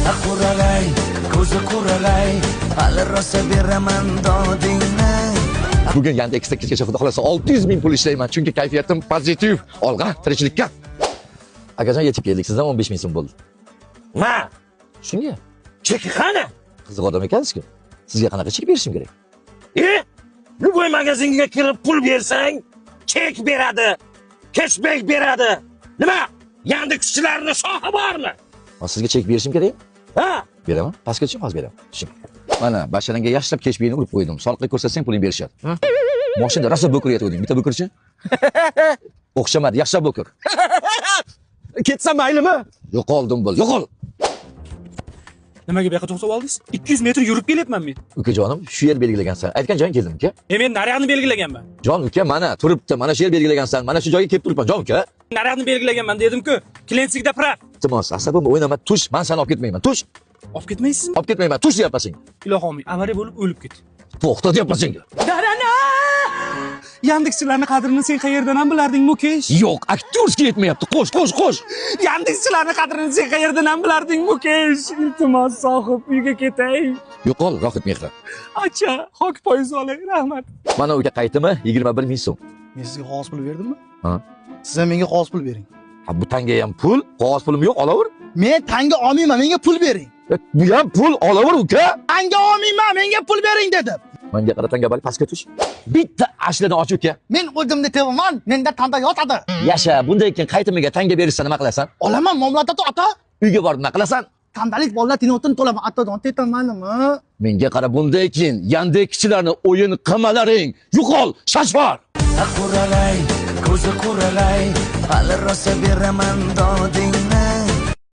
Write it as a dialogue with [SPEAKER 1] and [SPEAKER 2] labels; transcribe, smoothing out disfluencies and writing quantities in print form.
[SPEAKER 1] Quralay, ko'zi quralay, hali rosa beraman dodingni.
[SPEAKER 2] Bugun Yandexda kechgacha xudo xolasa 600 ming pul ishlayman, chunki kayfiyatim pozitiv. Olg'a, tirikchilikka. Akajon yetib keldik, sizdan 15 ming so'm bo'ldi.
[SPEAKER 3] Ma,
[SPEAKER 2] Shunga
[SPEAKER 3] chek qani?
[SPEAKER 2] qiziq odam ekansiz-ku. Sizga qanaqa chek berishim kerak?
[SPEAKER 3] Любой magazinga kirib pul bersang, chek beradi, cashback beradi. Nima? Yandexchilarning sohi bormi?
[SPEAKER 2] Sizga chek berishim kerak?
[SPEAKER 3] Ha?
[SPEAKER 2] Beraman. Pastga tushing, hozir beraman. Tushing. Mana basharangga yaxshilab keshbeyni urib qo'ydim. Soliqqa ko'rsatsang puling berishadi. Mashinada rosa bo'kir yetuvding. Bitta bo'kirchi? O'xshamadi, yaxshilab bo'kir.
[SPEAKER 3] Ketsam maylimi?
[SPEAKER 2] Yo'qoldim bo'l. Yo'qol.
[SPEAKER 4] Nimaga bu yoqqa to'xtab oldingiz? 200 metr yurib kelyapman men.
[SPEAKER 2] Ukajonim, shu yer belgilagansan. Aytgan joying keldim, uka.
[SPEAKER 4] Men naryoqni belgilaganman.
[SPEAKER 2] Jon uka, mana turibdi. Mana shu yer belgilagansan. Mana shu joyga kelib turibman, jon uka.
[SPEAKER 4] Naryoqni belgilaganman dedim-ku. Klientsigida praf.
[SPEAKER 2] Iltimos, asabimni o'ynama, tush. Men seni olib ketmayman. Tush.
[SPEAKER 4] Olib ketmaysizmi?
[SPEAKER 2] Olib ketmayman. Tush deyapman senga.
[SPEAKER 4] Ilohim, avariya bo'lib o'lib ketdi.
[SPEAKER 2] To'xta deyapman senga.
[SPEAKER 4] Darana! Yandexchilarning qadrini sen qayerdan ham bilarding, Mukesh?
[SPEAKER 2] Yo'q, aktyorskiy yetmayapti. Qo'sh, qo'sh, qo'sh.
[SPEAKER 4] Yandexchilarning qadrini sen qayerdan ham bilarding, Mukesh? Iltimos, sohib, uyga ketay.
[SPEAKER 2] Yo'qol, Rohit Mehra.
[SPEAKER 4] Acha, hok poyiz olay, rahmat.
[SPEAKER 2] Mana uyga qaytdimi? 21 ming so'm.
[SPEAKER 5] Men sizga qog'oz pul berdimmi?
[SPEAKER 2] Ha?
[SPEAKER 5] Siz ham menga qog'oz pul bering.
[SPEAKER 2] Ha, bu tanga ham pul, qog'oz pulim yo'q, olaver.
[SPEAKER 5] Men tanga olmayman, menga pul bering.
[SPEAKER 2] Bu ham pul, olaver uka.
[SPEAKER 5] Tanga olmayman, menga pul bering dedim.
[SPEAKER 2] Menga qara tanga bal pastga tush. Bitta ashladan och uka.
[SPEAKER 5] Men o'zimni tevaman, menda tanda yotadi.
[SPEAKER 2] Yasha, bunday ekan qaytimiga tanga berishsa nima qilasan?
[SPEAKER 5] Olaman mamlakatda ota.
[SPEAKER 2] Uyga borib nima qilasan?
[SPEAKER 5] Tandalik bolalar tinotin to'laman, atadan tetamanmi?
[SPEAKER 2] Menga qara bunday ekan Yandexchilarni o'yin qilmalaring. Yo'qol, shashvar.
[SPEAKER 1] Quralay, ko'zi quralay, hali rosa beraman dodingni.